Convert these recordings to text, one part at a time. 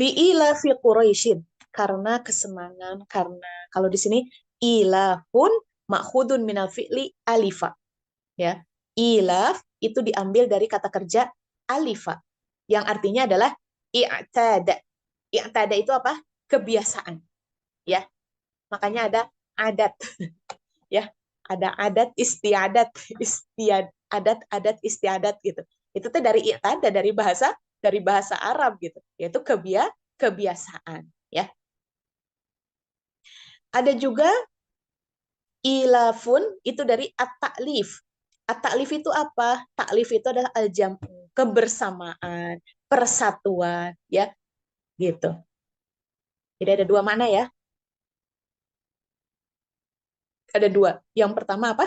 Li'ilafi Quraisyin, karena kesenangan, karena kalau di sini ilafun ma'khudun minal fi'li alifa, ya. Ilaf itu diambil dari kata kerja alifa yang artinya adalah i'tada. I'tada itu apa? Kebiasaan, ya. Makanya ada adat, ya. Ada adat istiadat, adat istiadat gitu. Itu tuh dari i'tada, dari bahasa Arab gitu, yaitu kebiasaan, ya. Ada juga ilafun itu dari at-ta'lif. At-ta'lif itu apa? Ta'lif itu adalah al-jam'u, kebersamaan, persatuan, ya, gitu. Jadi ada dua mana ya? Ada dua. Yang pertama apa?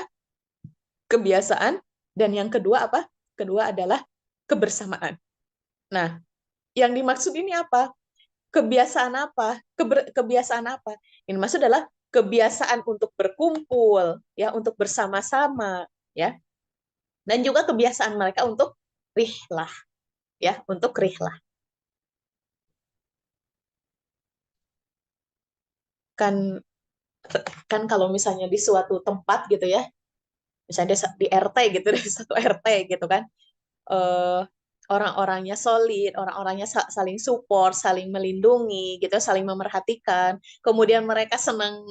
Kebiasaan, dan yang kedua apa? Kedua adalah kebersamaan. Nah, yang dimaksud ini apa? Kebiasaan apa? Kebiasaan apa? Ini maksud adalah kebiasaan untuk berkumpul, ya, untuk bersama-sama, ya. Dan juga kebiasaan mereka untuk rihlah, ya, untuk rihlah. Kan kan kalau misalnya di suatu tempat gitu ya, misalnya di RT gitu, di satu RT gitu kan, eh, orang-orangnya solid, orang-orangnya saling support, saling melindungi, gitu, saling memerhatikan. Kemudian mereka senang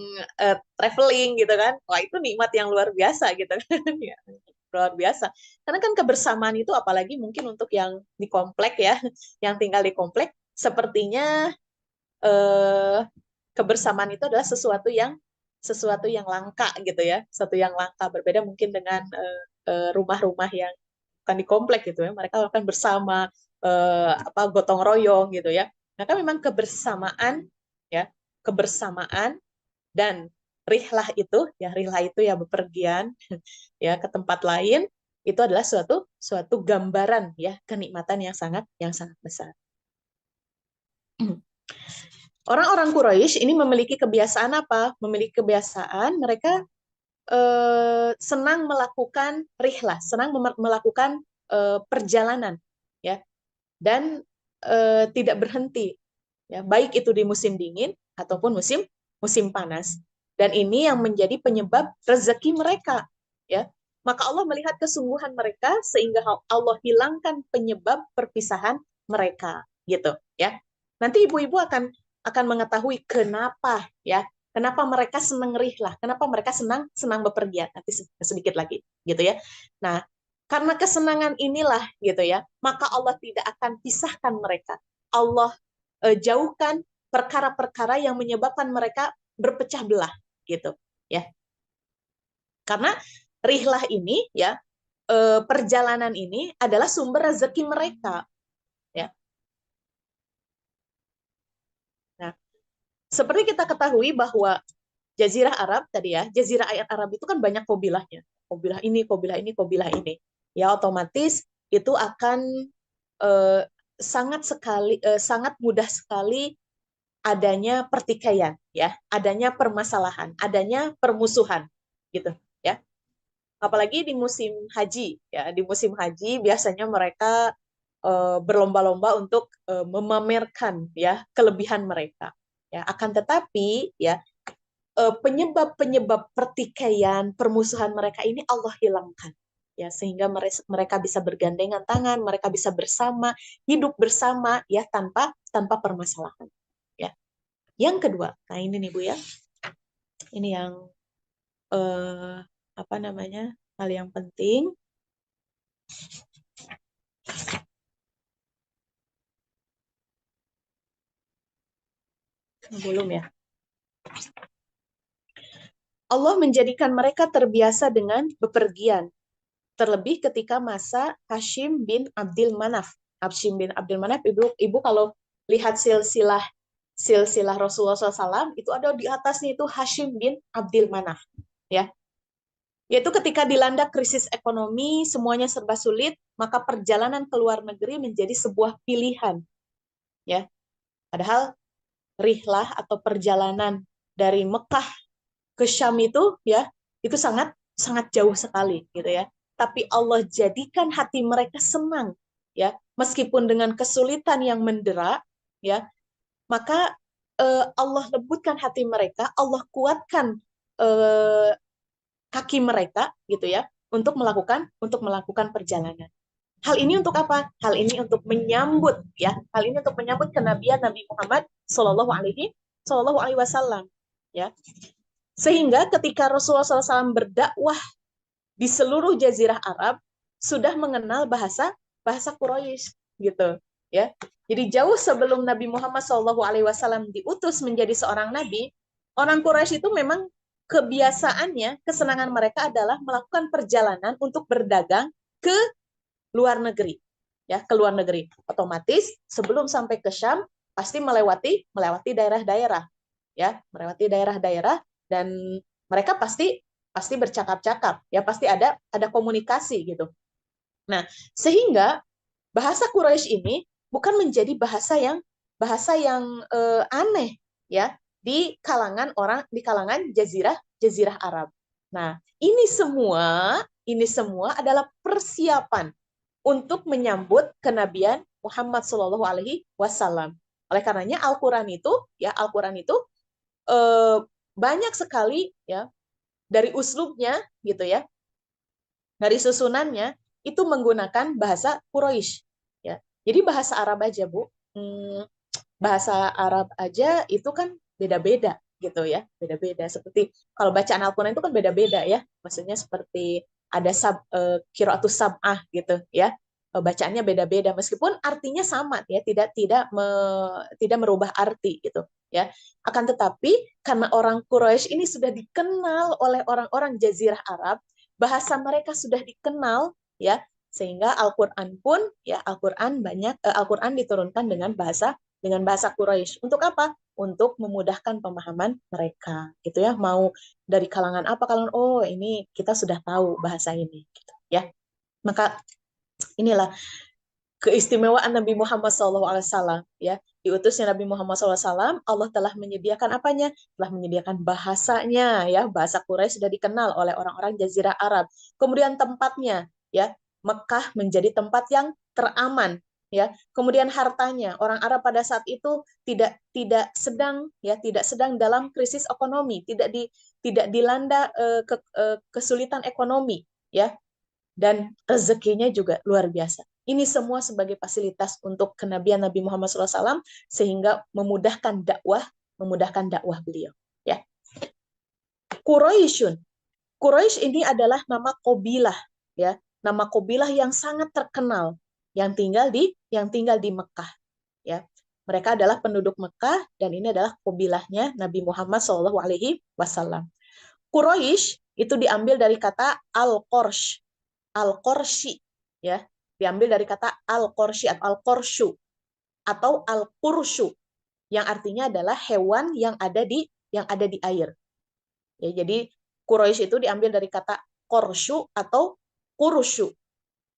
traveling, gitu kan. Wah, itu nikmat yang luar biasa, gitu kan. Ya, luar biasa. Karena kan kebersamaan itu, apalagi mungkin untuk yang di komplek ya, yang tinggal di komplek, sepertinya eh, kebersamaan itu adalah sesuatu yang langka gitu ya, sesuatu yang langka, berbeda mungkin dengan rumah-rumah yang bukan di komplek gitu ya, mereka akan bersama, apa, gotong royong gitu ya. Maka memang kebersamaan, ya, kebersamaan dan rihlah itu ya bepergian ya ke tempat lain, itu adalah suatu suatu gambaran ya kenikmatan yang sangat besar. Orang-orang Quraisy ini memiliki kebiasaan apa? Memiliki kebiasaan mereka senang melakukan rihlah, senang melakukan perjalanan, ya, dan tidak berhenti, ya, baik itu di musim dingin ataupun musim musim panas. Dan ini yang menjadi penyebab rezeki mereka, ya. Maka Allah melihat kesungguhan mereka sehingga Allah hilangkan penyebab perpisahan mereka, gitu, ya. Nanti ibu-ibu akan mengetahui kenapa, ya, kenapa mereka senang rihlah, kenapa mereka senang senang bepergian, nanti sedikit lagi, gitu ya. Nah, karena kesenangan inilah, gitu ya, maka Allah tidak akan pisahkan mereka. Allah jauhkan perkara-perkara yang menyebabkan mereka berpecah belah, gitu ya. Karena rihlah ini, ya, perjalanan ini adalah sumber rezeki mereka, ya. Nah, seperti kita ketahui bahwa Jazirah Arab tadi ya, Jazirah Ayat Arab itu kan banyak kabilahnya. Kabilah ini, kabilah ini, kabilah ini. Ya, otomatis itu akan eh, sangat mudah sekali adanya pertikaian, ya, adanya permasalahan, adanya permusuhan, gitu, ya. Apalagi di musim haji, ya, di musim haji biasanya mereka berlomba-lomba untuk memamerkan, ya, kelebihan mereka. Ya, akan tetapi, ya, penyebab-penyebab pertikaian, permusuhan mereka ini Allah hilangkan. Ya, sehingga mereka bisa bergandengan tangan, mereka bisa bersama, hidup bersama, ya, tanpa tanpa permasalahan. Ya. Yang kedua, nah ini nih Bu ya, ini yang eh, apa namanya, hal yang penting. Belum ya. Allah menjadikan mereka terbiasa dengan bepergian, terlebih ketika masa Hashim bin Abdul Manaf. Hashim bin Abdul Manaf, ibu kalau lihat silsilah Rasulullah SAW itu ada di atasnya itu Hashim bin Abdul Manaf, ya. Yaitu ketika dilanda krisis ekonomi, semuanya serba sulit, maka perjalanan ke luar negeri menjadi sebuah pilihan, ya. Padahal rihlah atau perjalanan dari Mekah ke Syam itu, ya, itu sangat sangat jauh sekali gitu ya. Tapi Allah jadikan hati mereka senang, ya, meskipun dengan kesulitan yang mendera, ya. maka Allah lembutkan hati mereka, Allah kuatkan eh, kaki mereka gitu ya untuk melakukan perjalanan. Hal ini untuk apa? Hal ini untuk menyambut ya. Hal ini untuk menyambut kenabian Nabi Muhammad Shallallahu Alaihi Wasallam ya. Sehingga ketika Rasulullah SAW berdakwah di seluruh Jazirah Arab sudah mengenal bahasa bahasa Quraisy gitu ya. Jadi jauh sebelum Nabi Muhammad SAW diutus menjadi seorang nabi, orang Quraisy itu memang kebiasaannya, kesenangan mereka adalah melakukan perjalanan untuk berdagang ke luar negeri, ya ke luar negeri. Otomatis sebelum sampai ke Syam pasti melewati daerah-daerah, ya melewati daerah-daerah dan mereka pasti pasti bercakap-cakap, ya pasti ada komunikasi gitu. Nah, sehingga bahasa Quraisy ini bukan menjadi bahasa yang aneh ya di kalangan jazirah Arab. Nah, ini semua adalah persiapan untuk menyambut kenabian Muhammad Shallallahu Alaihi Wasallam. Oleh karenanya Al-Quran itu eh, banyak sekali ya dari uslubnya gitu ya, dari susunannya itu menggunakan bahasa Quraisy ya. Jadi bahasa Arab aja Bu, bahasa Arab aja itu kan beda-beda gitu ya, beda-beda. Seperti kalau bacaan Al-Quran itu kan beda-beda ya, maksudnya seperti ada qiraatus sab'ah gitu ya. Bacaannya beda-beda meskipun artinya sama ya, tidak merubah arti gitu ya. Akan tetapi karena orang Quraisy ini sudah dikenal oleh orang-orang Jazirah Arab, bahasa mereka sudah dikenal ya, sehingga Al-Qur'an pun ya Al-Qur'an diturunkan dengan bahasa Quraisy. Untuk apa? Untuk memudahkan pemahaman mereka, gitu ya. Mau dari kalangan apa? Kalangan ini kita sudah tahu bahasa ini, gitu ya. Maka inilah keistimewaan Nabi Muhammad SAW ya. Diutusnya Nabi Muhammad SAW, Allah telah menyediakan apanya? Telah menyediakan bahasanya ya. Bahasa Quraisy sudah dikenal oleh orang-orang Jazirah Arab. Kemudian tempatnya ya, Mekah menjadi tempat yang teraman ya. Kemudian hartanya, orang Arab pada saat itu tidak sedang dalam krisis ekonomi, tidak dilanda kesulitan ekonomi ya, dan rezekinya juga luar biasa. Ini semua sebagai fasilitas untuk kenabian Nabi Muhammad SAW sehingga memudahkan dakwah beliau. Ya, Quraisyun. Quraisy ini adalah nama kabilah, ya, nama kabilah yang sangat terkenal yang tinggal di Mekah. Ya, mereka adalah penduduk Mekah dan ini adalah kabilahnya Nabi Muhammad SAW. Quraisy itu diambil dari kata al-Qursh, al-Qorsy ya, diambil dari kata al-Qorsy atau al-Qorsyu atau al-Qursyu yang artinya adalah hewan yang ada di air. Ya, jadi Quraisy itu diambil dari kata Qorsyu atau Qursyu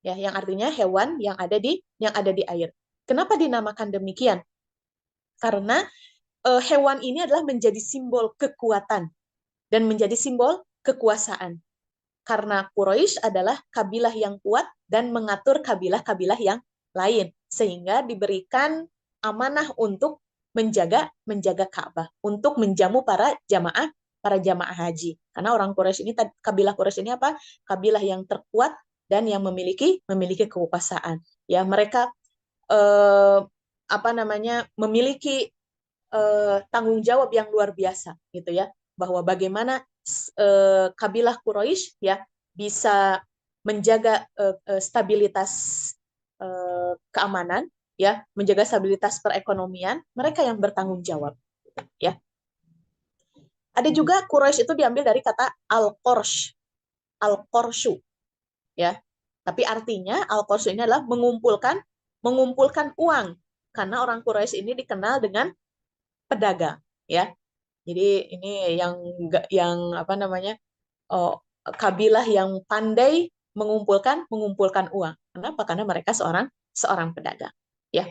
ya, yang artinya hewan yang ada di air. Kenapa dinamakan demikian? Karena hewan ini adalah menjadi simbol kekuatan dan menjadi simbol kekuasaan. Karena Quraisy adalah kabilah yang kuat dan mengatur kabilah-kabilah yang lain, sehingga diberikan amanah untuk menjaga Ka'bah, untuk menjamu para jamaah haji. Karena orang Quraisy ini, kabilah Quraisy ini apa? Kabilah yang terkuat dan yang memiliki kekuasaan. Ya, mereka memiliki tanggung jawab yang luar biasa gitu ya, bahwa bagaimana kabilah Quraisy ya bisa menjaga stabilitas keamanan ya, menjaga stabilitas perekonomian, mereka yang bertanggung jawab ya. Ada juga Quraisy itu diambil dari kata al-Qorsh, al-Qorsyu ya. Tapi artinya al-Qorsyu ini adalah mengumpulkan uang, karena orang Quraisy ini dikenal dengan pedagang ya. Jadi ini yang apa namanya, kabilah yang pandai mengumpulkan uang. Kenapa? Karena mereka seorang pedagang. Ya,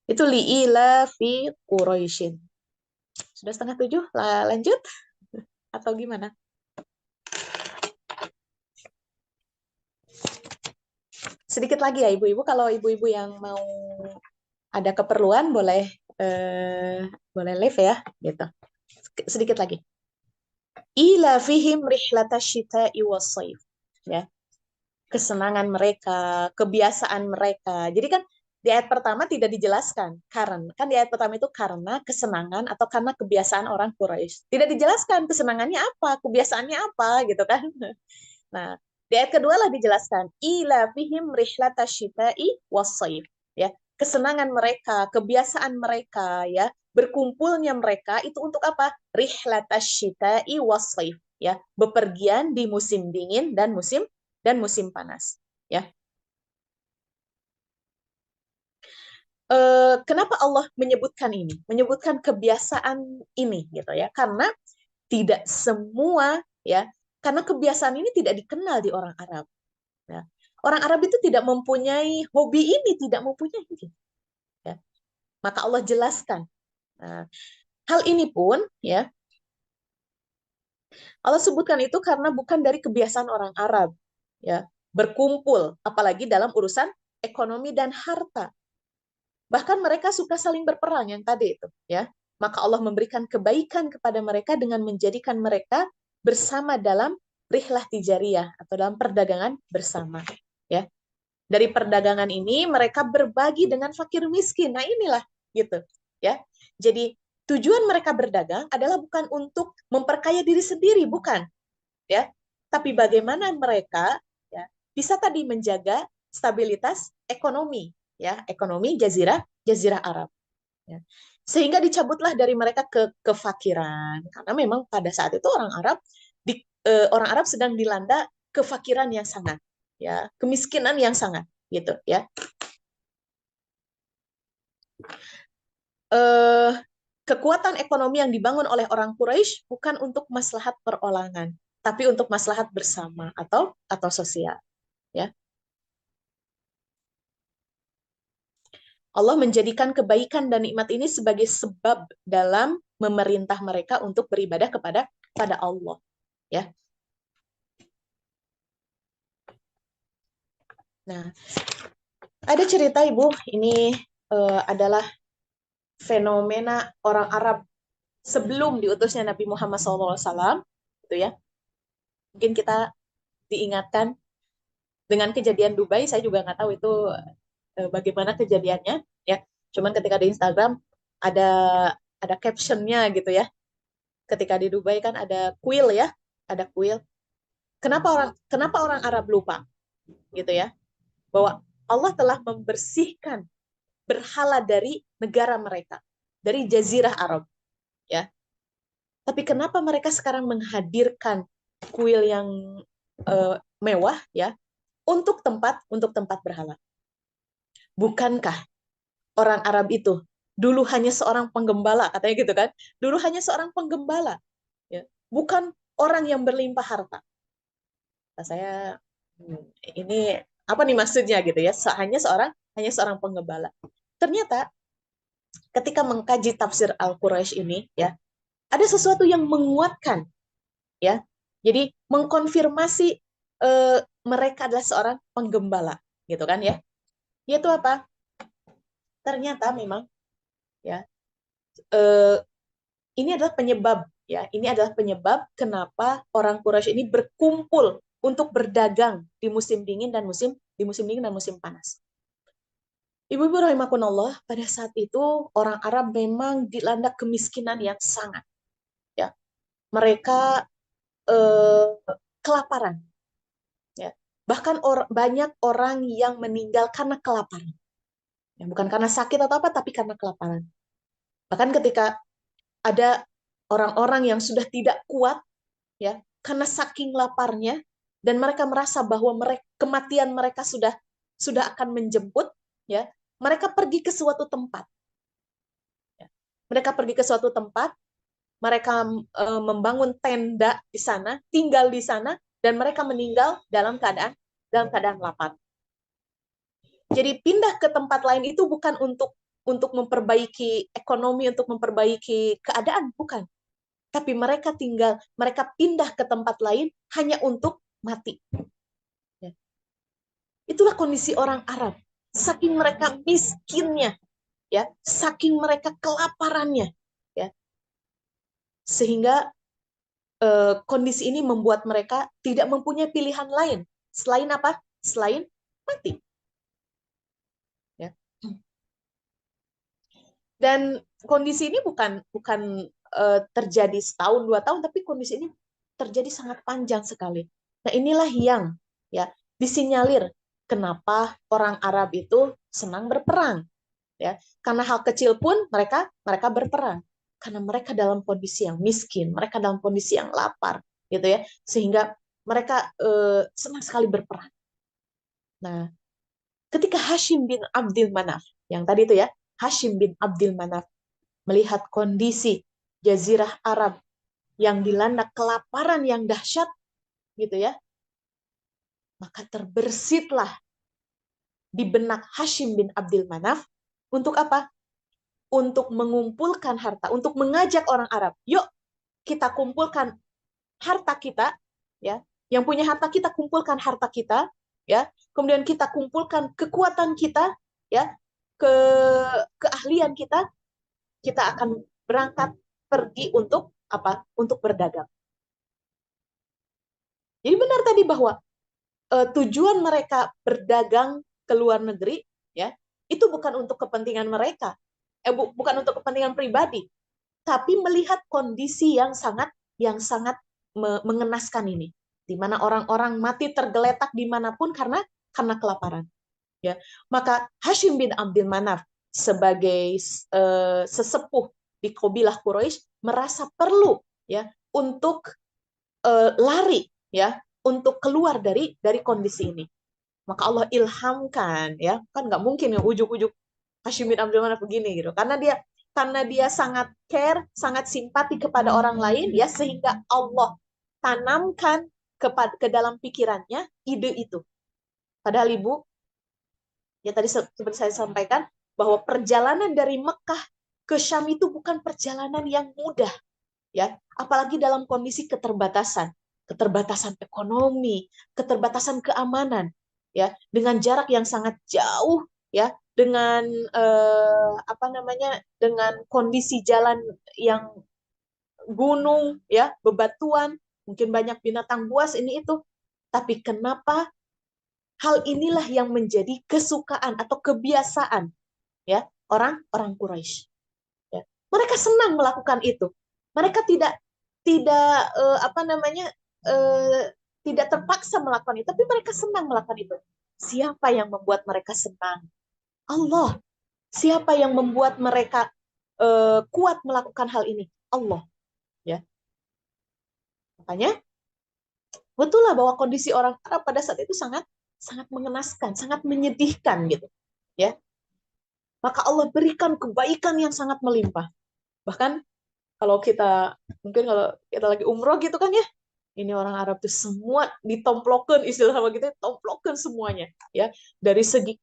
itu li'ila fi Quraisyin. Sudah 6:30, lanjut atau gimana? Sedikit lagi ya ibu-ibu, kalau ibu-ibu yang mau Ada keperluan boleh live ya, gitu. Sedikit lagi. Ila fihim rihlatasyita'i was-sayf. Ya, kesenangan mereka, kebiasaan mereka. Jadi kan di ayat pertama tidak dijelaskan karena kan di ayat pertama itu karena kesenangan atau karena kebiasaan orang Quraisy. Tidak dijelaskan kesenangannya apa, kebiasaannya apa gitu kan. Nah, di ayat kedua lah dijelaskan ila fihim rihlatasyita'i was-sayf. Ya, kesenangan mereka, kebiasaan mereka ya, berkumpulnya mereka itu untuk apa? Rihlatasyita'i was-sayf ya, bepergian di musim dingin dan musim panas ya. Kenapa Allah menyebutkan ini? Menyebutkan kebiasaan ini gitu ya. Karena tidak semua ya, karena kebiasaan ini tidak dikenal di orang Arab ya. Orang Arab itu tidak mempunyai hobi ini, tidak mempunyai ini ya. Maka Allah jelaskan. Nah, hal ini pun ya Allah sebutkan itu karena bukan dari kebiasaan orang Arab ya, berkumpul apalagi dalam urusan ekonomi dan harta. Bahkan mereka suka saling berperang yang tadi itu, ya. Maka Allah memberikan kebaikan kepada mereka dengan menjadikan mereka bersama dalam rihlah tijariyah atau dalam perdagangan bersama, ya. Dari perdagangan ini mereka berbagi dengan fakir miskin. Nah, inilah gitu, ya. Jadi tujuan mereka berdagang adalah bukan untuk memperkaya diri sendiri, bukan, ya. Tapi bagaimana mereka ya bisa tadi menjaga stabilitas ekonomi, ya, ekonomi jazirah Arab ya. Sehingga dicabutlah dari mereka kefakiran karena memang pada saat itu orang Arab sedang dilanda kefakiran yang sangat ya, kemiskinan yang sangat gitu ya. eh, Kekuatan ekonomi yang dibangun oleh orang Quraisy bukan untuk maslahat perorangan, tapi untuk maslahat bersama atau sosial ya. Allah menjadikan kebaikan dan nikmat ini sebagai sebab dalam memerintah mereka untuk beribadah kepada Allah. Ya. Nah, ada cerita Ibu, ini adalah fenomena orang Arab sebelum diutusnya Nabi Muhammad SAW, gitu ya. Mungkin kita diingatkan dengan kejadian Dubai, saya juga nggak tahu itu bagaimana kejadiannya, ya. Cuman ketika di Instagram ada ada captionnya gitu ya. Ketika di Dubai kan ada kuil ya, ada kuil. Kenapa orang Arab lupa gitu ya, bahwa Allah telah membersihkan berhala dari negara mereka, dari jazirah Arab ya. Tapi kenapa mereka sekarang menghadirkan kuil yang mewah ya untuk tempat berhala? Bukankah orang Arab itu dulu hanya seorang penggembala, katanya gitu kan? Dulu hanya seorang penggembala ya, bukan orang yang berlimpah harta. Nah, ini apa nih maksudnya gitu ya? Hanya seorang penggembala. Ternyata ketika mengkaji tafsir Al-Quraisy ini ya, ada sesuatu yang menguatkan ya. Jadi mengkonfirmasi mereka adalah seorang penggembala gitu kan ya. Yaitu apa? Ternyata memang ya eh, ini adalah penyebab ya. Ini adalah penyebab kenapa orang Quraisy ini berkumpul untuk berdagang di musim dingin dan musim panas. Ibu-ibu rahimakumullah, pada saat itu orang Arab memang dilanda kemiskinan yang sangat. Ya, mereka eh, kelaparan. Ya, bahkan banyak orang yang meninggal karena kelaparan. Ya, bukan karena sakit atau apa, tapi karena kelaparan. Bahkan ketika ada orang-orang yang sudah tidak kuat, ya, karena saking laparnya, dan mereka merasa bahwa kematian mereka sudah akan menjemput, ya, mereka pergi ke suatu tempat. Ya. Mereka pergi ke suatu tempat, mereka membangun tenda di sana, tinggal di sana, dan mereka meninggal dalam keadaan lapar. Jadi pindah ke tempat lain itu bukan untuk memperbaiki ekonomi, untuk memperbaiki keadaan, bukan. Tapi mereka pindah ke tempat lain hanya untuk mati. Itulah kondisi orang Arab. Saking mereka miskinnya, ya, saking mereka kelaparannya, ya, sehingga kondisi ini membuat mereka tidak mempunyai pilihan lain selain apa? Selain mati. Ya. Dan kondisi ini bukan terjadi setahun 2 tahun, tapi kondisi ini terjadi sangat panjang sekali. Nah inilah yang ya disinyalir kenapa orang Arab itu senang berperang. Ya, karena hal kecil pun mereka berperang, karena mereka dalam kondisi yang miskin, mereka dalam kondisi yang lapar, gitu ya, sehingga mereka senang sekali berperang. Nah, ketika Hashim bin Abdul Manaf, yang tadi itu ya, Hashim bin Abdul Manaf melihat kondisi Jazirah Arab yang dilanda kelaparan yang dahsyat, gitu ya, maka terbersitlah di benak Hashim bin Abdul Manaf untuk apa? Untuk mengumpulkan harta, untuk mengajak orang Arab, yuk kita kumpulkan harta kita, ya, yang punya harta kita kumpulkan harta kita, ya, kemudian kita kumpulkan kekuatan kita, ya, ke keahlian kita akan berangkat pergi untuk apa? Untuk berdagang. Jadi benar tadi bahwa tujuan mereka berdagang ke luar negeri, ya, itu bukan untuk kepentingan mereka, bukan untuk kepentingan pribadi, tapi melihat kondisi yang sangat mengenaskan ini, di mana orang-orang mati tergeletak dimanapun karena kelaparan. Ya, maka Hashim bin Abdul Manaf sebagai sesepuh di kabilah Quraisy merasa perlu ya untuk lari ya untuk keluar dari kondisi ini. Maka Allah ilhamkan ya kan nggak mungkin ya ujuk-ujuk Hashim bin Abdul Manaf begini gitu karena dia sangat care, sangat simpati kepada orang lain ya sehingga Allah tanamkan ke dalam pikirannya ide itu. Padahal Ibu, ya tadi seperti saya sampaikan bahwa perjalanan dari Mekah ke Syam itu bukan perjalanan yang mudah ya, apalagi dalam kondisi keterbatasan ekonomi, keterbatasan keamanan ya, dengan jarak yang sangat jauh ya, dengan apa namanya, dengan kondisi jalan yang gunung ya, bebatuan, mungkin banyak binatang buas ini itu. Tapi kenapa hal inilah yang menjadi kesukaan atau kebiasaan ya orang-orang Quraisy ya. Mereka senang melakukan itu. Mereka tidak apa namanya tidak terpaksa melakukan itu, tapi mereka senang melakukan itu. Siapa yang membuat mereka senang? Allah. Siapa yang membuat mereka kuat melakukan hal ini? Allah. Ya, makanya betul lah bahwa kondisi orang Arab pada saat itu sangat sangat mengenaskan, sangat menyedihkan gitu. Ya, maka Allah berikan kebaikan yang sangat melimpah. Bahkan mungkin kalau kita lagi umroh gitu kan ya, ini orang Arab tuh semua ditomplokan, istilah apa gitu, tomplokan semuanya ya, dari segi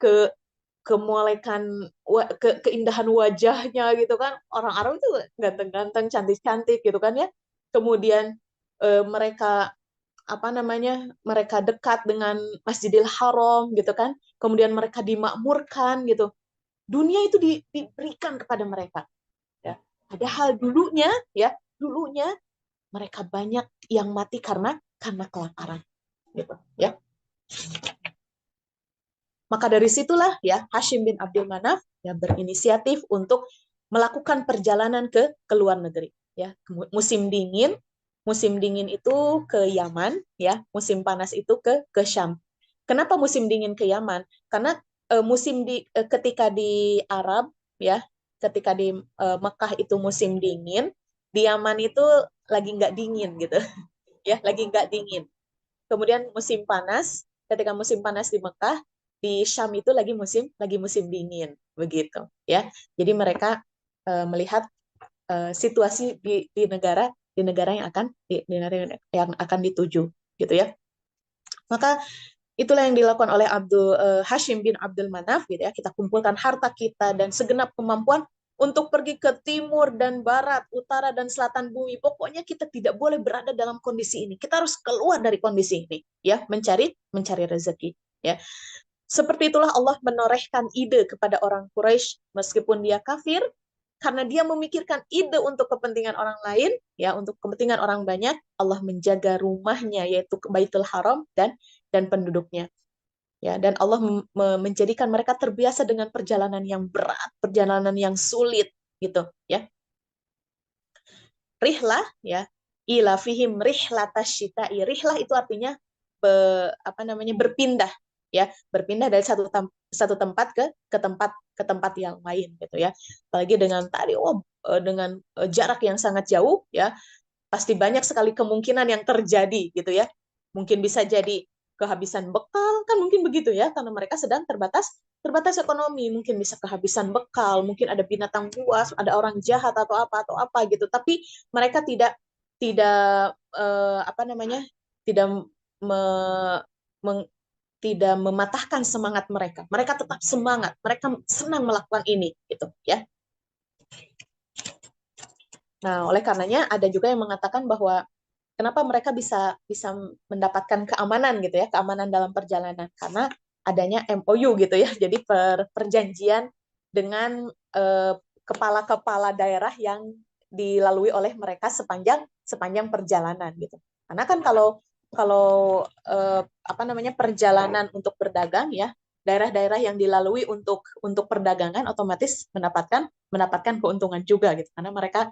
kemolekan keindahan wajahnya gitu kan, orang Arab itu ganteng-ganteng, cantik-cantik gitu kan ya, kemudian mereka apa namanya, mereka dekat dengan Masjidil Haram gitu kan, kemudian mereka dimakmurkan gitu, dunia itu diberikan kepada mereka ya, padahal dulunya mereka banyak yang mati karena kelaparan gitu ya. Maka dari situlah ya Hashim bin Abdul Manaf ya berinisiatif untuk melakukan perjalanan ke luar negeri ya. Musim dingin itu ke Yaman ya, musim panas itu ke Syam. Kenapa musim dingin ke Yaman? Karena ketika di Arab ya, ketika di Mekah itu musim dingin, di Yaman itu lagi nggak dingin gitu ya, lagi nggak dingin. Kemudian ketika musim panas di Mekah, di Syam itu lagi musim dingin begitu ya. Jadi mereka melihat situasi di negara yang akan dituju gitu ya. Maka itulah yang dilakukan oleh Hashim bin Abdul Manaf gitu ya. Kita kumpulkan harta kita dan segenap kemampuan untuk pergi ke timur dan barat, utara dan selatan bumi. Pokoknya kita tidak boleh berada dalam kondisi ini. Kita harus keluar dari kondisi ini, ya, mencari rezeki, ya. Seperti itulah Allah menorehkan ide kepada orang Quraisy meskipun dia kafir, karena dia memikirkan ide untuk kepentingan orang lain, ya, untuk kepentingan orang banyak, Allah menjaga rumahnya yaitu Baitul Haram dan penduduknya. Ya, dan Allah menjadikan mereka terbiasa dengan perjalanan yang berat, perjalanan yang sulit gitu, ya. Rihlah, ya. Ila fihim rihlatasyita'i. Rihlah itu artinya berpindah, ya, berpindah dari satu tempat ke tempat yang lain gitu, ya. Apalagi dengan tadi dengan jarak yang sangat jauh, ya, pasti banyak sekali kemungkinan yang terjadi gitu, ya. Mungkin bisa jadi kehabisan bekal, kan mungkin begitu, ya, karena mereka sedang terbatas terbatas ekonomi, mungkin bisa kehabisan bekal, mungkin ada binatang buas, ada orang jahat atau apa gitu. Tapi mereka tidak tidak tidak me, meng- tidak mematahkan semangat mereka. Mereka tetap semangat, mereka senang melakukan ini gitu, ya. Nah, oleh karenanya ada juga yang mengatakan bahwa kenapa mereka bisa bisa mendapatkan keamanan gitu, ya, keamanan dalam perjalanan, karena adanya MOU gitu, ya. Jadi perjanjian dengan kepala-kepala daerah yang dilalui oleh mereka sepanjang sepanjang perjalanan gitu. Karena kan kalau kalau perjalanan untuk berdagang, ya, daerah-daerah yang dilalui untuk perdagangan otomatis mendapatkan keuntungan juga gitu, karena mereka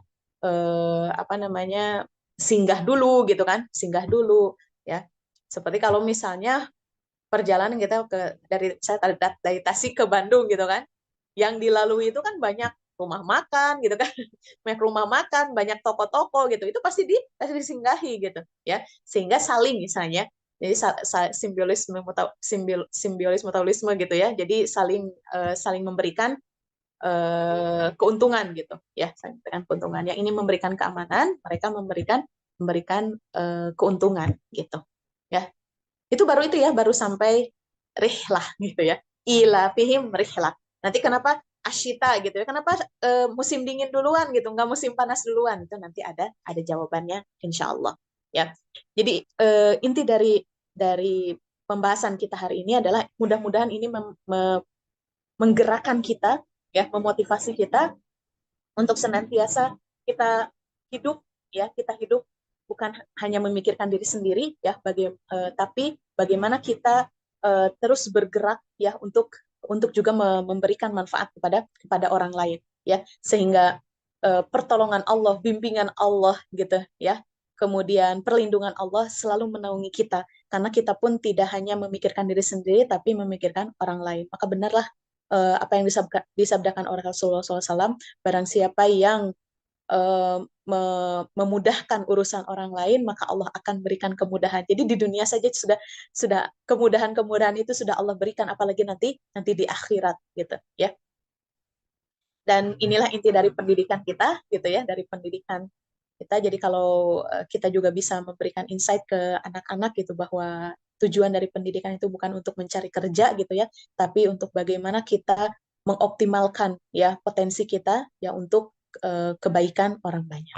singgah dulu gitu kan, singgah dulu, ya. Seperti kalau misalnya perjalanan kita dari Tasik ke Bandung gitu kan, yang dilalui itu kan banyak rumah makan gitu kan, banyak rumah makan, banyak toko-toko gitu, itu pasti disinggahi gitu, ya, sehingga saling misalnya, jadi simbiolis mutualisme gitu, ya, jadi saling memberikan keuntungan gitu, ya, saling memberikan keuntungan. Yang ini memberikan keamanan, mereka memberikan keuntungan gitu, ya. Itu baru sampai rihlah gitu, ya. Ila fihim rihlah. Nanti kenapa asyita gitu, ya? Kenapa musim dingin duluan gitu, nggak musim panas duluan? Itu nanti ada jawabannya insya Allah, ya. Jadi inti dari pembahasan kita hari ini adalah mudah-mudahan ini menggerakkan kita, ya, memotivasi kita untuk senantiasa kita hidup, ya, kita hidup bukan hanya memikirkan diri sendiri, ya, tapi bagaimana kita terus bergerak, ya, untuk juga memberikan manfaat kepada orang lain, ya, sehingga pertolongan Allah, bimbingan Allah gitu, ya, kemudian perlindungan Allah selalu menaungi kita, karena kita pun tidak hanya memikirkan diri sendiri tapi memikirkan orang lain. Maka benarlah apa yang disabdakan oleh Rasulullah SAW, barang siapa yang memudahkan urusan orang lain, maka Allah akan berikan kemudahan. Jadi di dunia saja sudah kemudahan-kemudahan itu sudah Allah berikan, apalagi nanti di akhirat gitu, ya. Dan inilah inti dari pendidikan kita gitu, ya, dari pendidikan kita. Jadi kalau kita juga bisa memberikan insight ke anak-anak gitu, bahwa tujuan dari pendidikan itu bukan untuk mencari kerja gitu, ya, tapi untuk bagaimana kita mengoptimalkan, ya, potensi kita, ya, untuk kebaikan orang banyak.